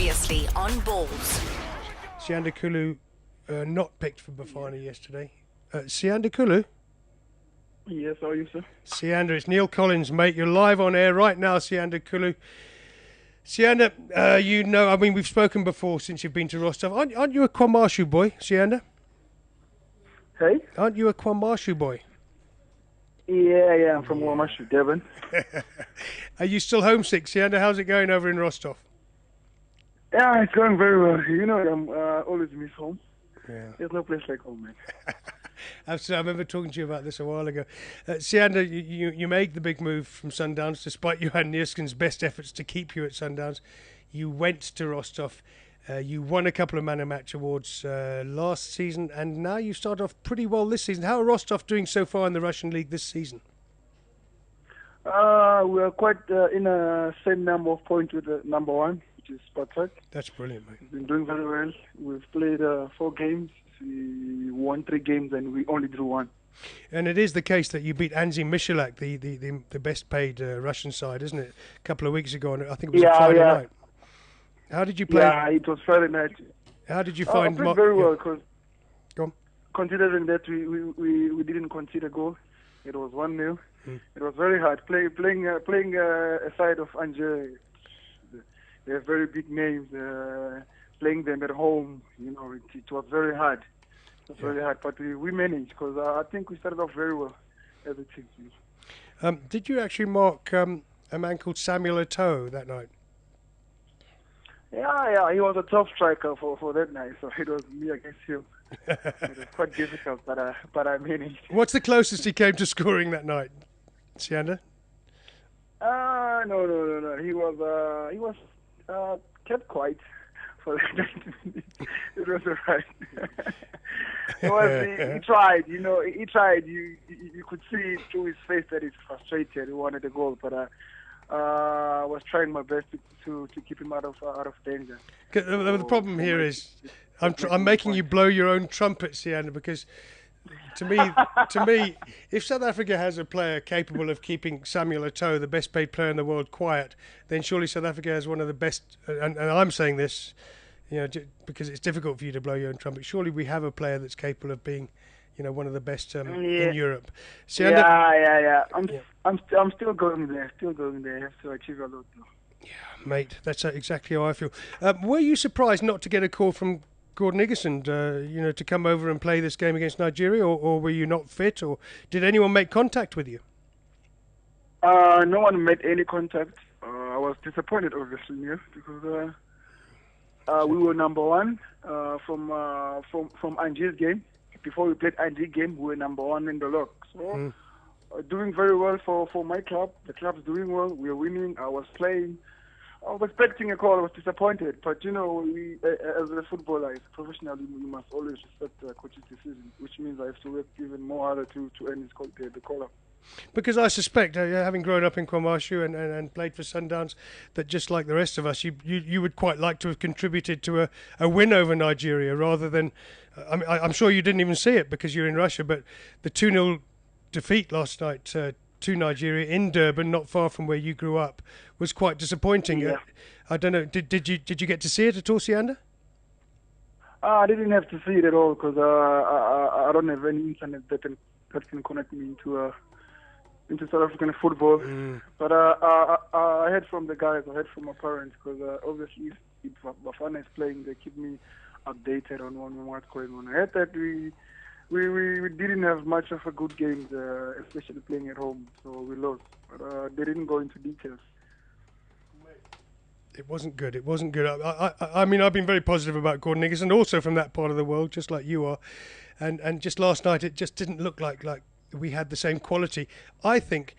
Previously on Balls. Siyanda Xulu not picked for Bafana yesterday. Siyanda Xulu? Yes, how are you, sir? Siyanda, it's Neal Collins, mate. You're live on air right now, Siyanda Xulu. Siyanda, we've spoken before since you've been to Rostov. Aren't you a Kwamashu boy, Siyanda? Hey? Aren't you a Kwamashu boy? Yeah, I'm from Kwamashu, Devon. Are you still homesick, Siyanda? How's it going over in Rostov? Yeah, it's going very well. You know, I'm always miss home. Yeah. There's no place like home, man. I remember talking to you about this a while ago. Siyanda, you made the big move from Sundowns, despite Johan Niersken's best efforts to keep you at Sundowns. You went to Rostov. You won a couple of Man of Match awards last season, and now you start off pretty well this season. How are Rostov doing so far in the Russian league this season? We are quite in a same number of points with the number one, which is Spartak. That's brilliant, mate. We've been doing very well. We've played 4 games. We won 3 games, and we only drew 1. And it is the case that you beat Anzi Michalak, the best paid Russian side, isn't it? A couple of weeks ago, and I think it was a Friday night. How did you play? Yeah, it was Friday night. How did you find? I played very well because Go on. considering that we didn't concede a goal, it was 1-0. It was very hard playing a side of Angers. They have very big names. Playing them at home, you know, it was very hard. It was very hard, but we managed because I think we started off very well as a team. Did you actually mark a man called Samuel Eto'o that night? Yeah, he was a top striker for that night, so it was me against him. It was quite difficult, but I managed. What's the closest he came to scoring that night, Siyanda? No. He was kept quiet for that night. It was alright. He tried, you know. He tried. You could see through his face that he's frustrated. He wanted a goal, but I was trying my best to keep him out of danger. The problem here is I'm making you blow your own trumpet, Siyanda, because to me, if South Africa has a player capable of keeping Samuel Eto'o, the best paid player in the world, quiet, then surely South Africa has one of the best. And I'm saying this, you know, because it's difficult for you to blow your own trumpet. Surely we have a player that's capable of being, you know, one of the best in Europe. Siyanda, yeah. I'm still going there. I have to achieve a lot, though. Yeah, mate, that's exactly how I feel. Were you surprised not to get a call from Gordon Igesund, to come over and play this game against Nigeria, or were you not fit, or did anyone make contact with you? No one made any contact. I was disappointed, obviously, yeah, because we were number 1 from Angers game. Before we played Angers game, we were number 1 in the log. So doing very well for my club. The club's doing well. We are winning. I was playing. I was expecting a call. I was disappointed. But, you know, as a footballer, as a professional, you must always respect the coach's decision, which means I have to work even more harder to earn his call, the call-up. Because I suspect, having grown up in Kwamashu and played for Sundowns, that just like the rest of us, you would quite like to have contributed to a win over Nigeria rather than... I'm sure you didn't even see it because you're in Russia, but the 2-0 defeat last night to Nigeria in Durban, not far from where you grew up, was quite disappointing. Yeah. I don't know. Did you get to see it at all, Siyanda? I didn't have to see it at all because I don't have any internet that can connect me into South African football. But I heard from the guys. I heard from my parents because obviously if Bafana is playing, they keep me updated on what's going on. I heard that we didn't have much of a good game, especially playing at home, so we lost. But they didn't go into details. It wasn't good. I mean, I've been very positive about Gordon Igesund, also from that part of the world, just like you are. And just last night, it just didn't look like we had the same quality. I think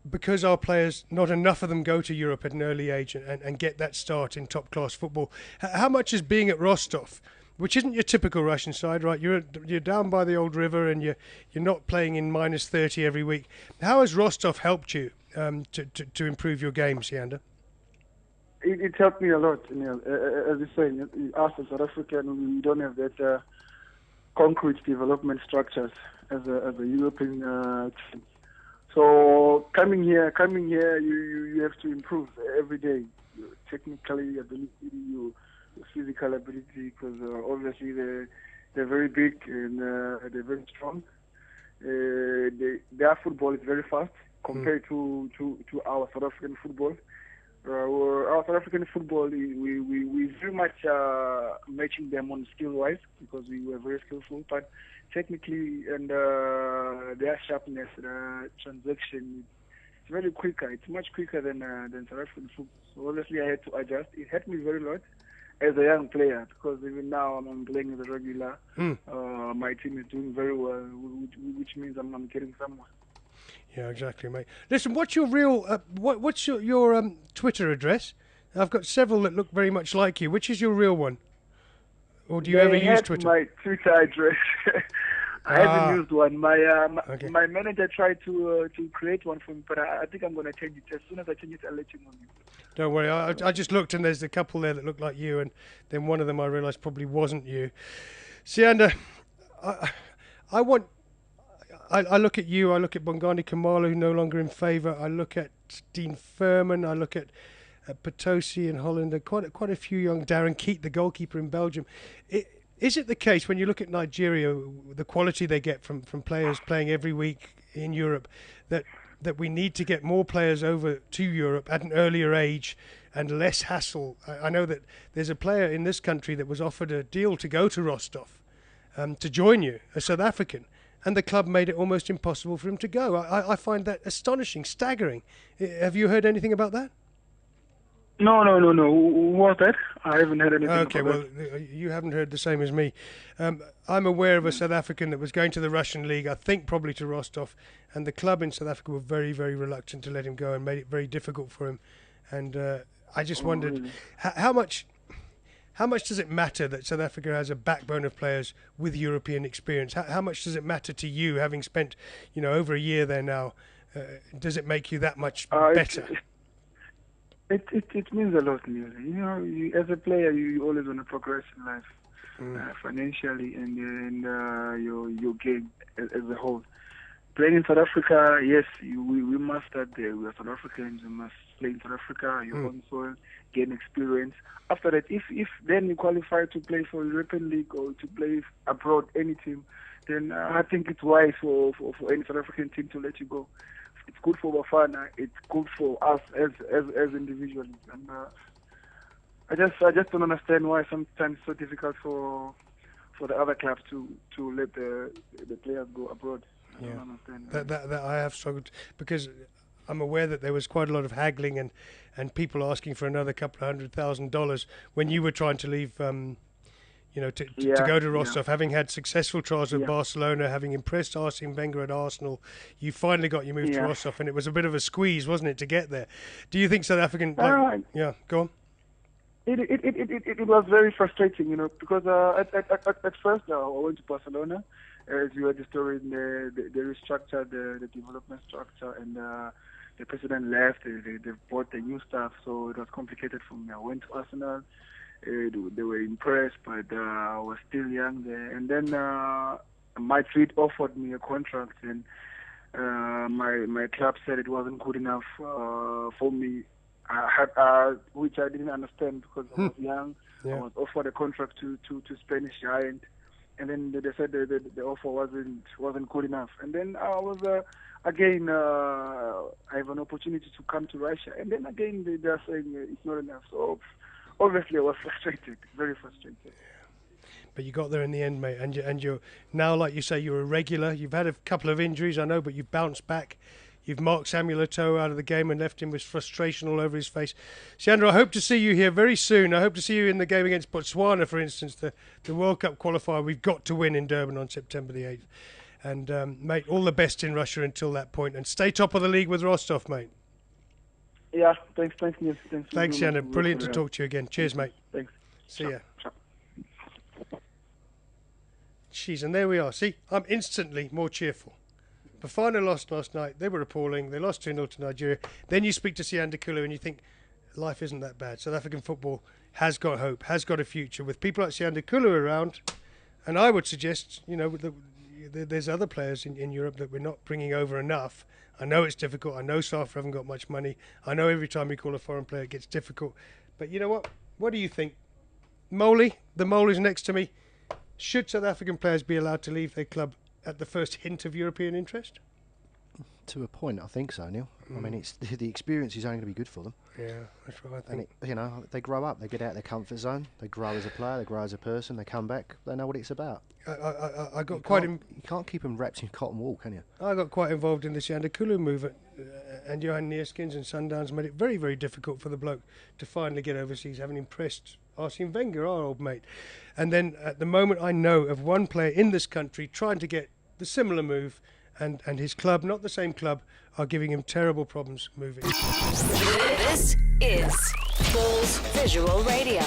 because our players, not enough of them go to Europe at an early age and get that start in top-class football. How much is being at Rostov, which isn't your typical Russian side, right? You're down by the old river and you're not playing in minus 30 every week. How has Rostov helped you to improve your game, Siyanda? It helped me a lot, Neal. As you're saying, us as South African, we don't have that concrete development structures as a European team. So coming here, you have to improve every day. technically ability, your physical ability, because obviously they're very big and they're very strong. Their football is very fast compared to our South African football. Our South African football, we very much matching them on skill-wise because we were very skillful, but technically and their sharpness, transaction, it's very quicker. It's much quicker than South African football. So obviously I had to adjust. It hurt me very lot as a young player because even now I'm playing as a regular. My team is doing very well, which means I'm getting somewhere. Yeah, exactly, mate. Listen, what's your real what's your Twitter address? I've got several that look very much like you. Which is your real one? Or do you ever use Twitter? My Twitter address. I haven't used one. My manager tried to create one for me, but I think I'm going to change it. As soon as I change it, I'll let you know. Don't worry. I just looked and there's a couple there that look like you, and then one of them I realised probably wasn't you. Siyanda, I look at you. I look at Bongani Khumalo, who's no longer in favour. I look at Dean Furman. I look at Potosi in Holland. Quite a few young. Darren Keat, the goalkeeper in Belgium. Is it the case when you look at Nigeria, the quality they get from players playing every week in Europe, that we need to get more players over to Europe at an earlier age and less hassle? I know that there's a player in this country that was offered a deal to go to Rostov to join you, a South African, and the club made it almost impossible for him to go. I find that astonishing, staggering. Have you heard anything about that? No. Who was that? I haven't heard anything about that. Okay, well, you haven't heard the same as me. I'm aware of a South African that was going to the Russian league, I think probably to Rostov, and the club in South Africa were very, very reluctant to let him go and made it very difficult for him. And I just wondered, really? how much does it matter that South Africa has a backbone of players with European experience? How much does it matter to you, having spent over a year there now? Does it make you that much better? It means a lot, Neal. As a player, you always want to progress in life, financially and your game as a whole. Playing in South Africa, yes, we must start there. We are South Africans. We must play in South Africa, your own soil, gain experience. After that, if then you qualify to play for European League or to play abroad, any team, then I think it's wise for any South African team to let you go. It's good for Bafana. It's good for us as individuals. And I just don't understand why sometimes it's so difficult for the other clubs to let the players go abroad. I don't understand. That I have struggled because I'm aware that there was quite a lot of haggling and people asking for another couple of $100,000 when you were trying to leave. To go to Rostov, having had successful trials with Barcelona, having impressed Arsene Wenger at Arsenal, you finally got your move to Rostov, and it was a bit of a squeeze, wasn't it, to get there? Do you think South African? Go on. It was very frustrating, because at first I went to Barcelona, as you heard the story. They restructured the development structure, and the president left. They bought the new stuff, so it was complicated for me. I went to Arsenal. They were impressed, but I was still young there. And then Madrid offered me a contract, and my club said it wasn't good enough for me. Which I didn't understand because I was young. I was offered a contract to Spanish Giant, and then they said the offer wasn't good enough. And then I was again I have an opportunity to come to Russia, and then again they're saying it's not enough. So obviously I was frustrated, very frustrated. But you got there in the end, mate, and you're now, like you say, you're a regular. You've had a couple of injuries, I know, but you've bounced back. You've marked Samuel Eto'o out of the game and left him with frustration all over his face. Siyanda, I hope to see you here very soon. I hope to see you in the game against Botswana, for instance, the World Cup qualifier we've got to win in Durban on September the 8th. And, mate, all the best in Russia until that point. And stay top of the league with Rostov, mate. Yeah, thanks, Neal. Thanks, Siyanda. Brilliant to talk to you again. Cheers, mate. Thanks. See ya. Jeez, and there we are. See, I'm instantly more cheerful. Bafana lost last night. They were appalling. They lost 2-0 to Nigeria. Then you speak to Siyanda Xulu and you think, life isn't that bad. South African football has got hope, has got a future. With people like Siyanda Xulu around, and I would suggest, there's other players in Europe that we're not bringing over enough. I know it's difficult. I know South haven't got much money. I know every time we call a foreign player it gets difficult. But you know what? What do you think? Moley, the mole is next to me. Should South African players be allowed to leave their club at the first hint of European interest? To a point, I think so, Neil. I mean, it's the experience is only going to be good for them. Yeah, that's what I think. And they grow up, they get out of their comfort zone, they grow as a player, they grow as a person, they come back, they know what it's about. I got You can't keep them wrapped in cotton wool, can you? I got quite involved in the Siyanda Xulu movement, and Johan Neerskins and Sundowns made it very, very difficult for the bloke to finally get overseas, having impressed Arsene Wenger, our old mate. And then at the moment, I know of one player in this country trying to get the similar move, and his club, not the same club, are giving him terrible problems moving. This is Bulls Visual Radio.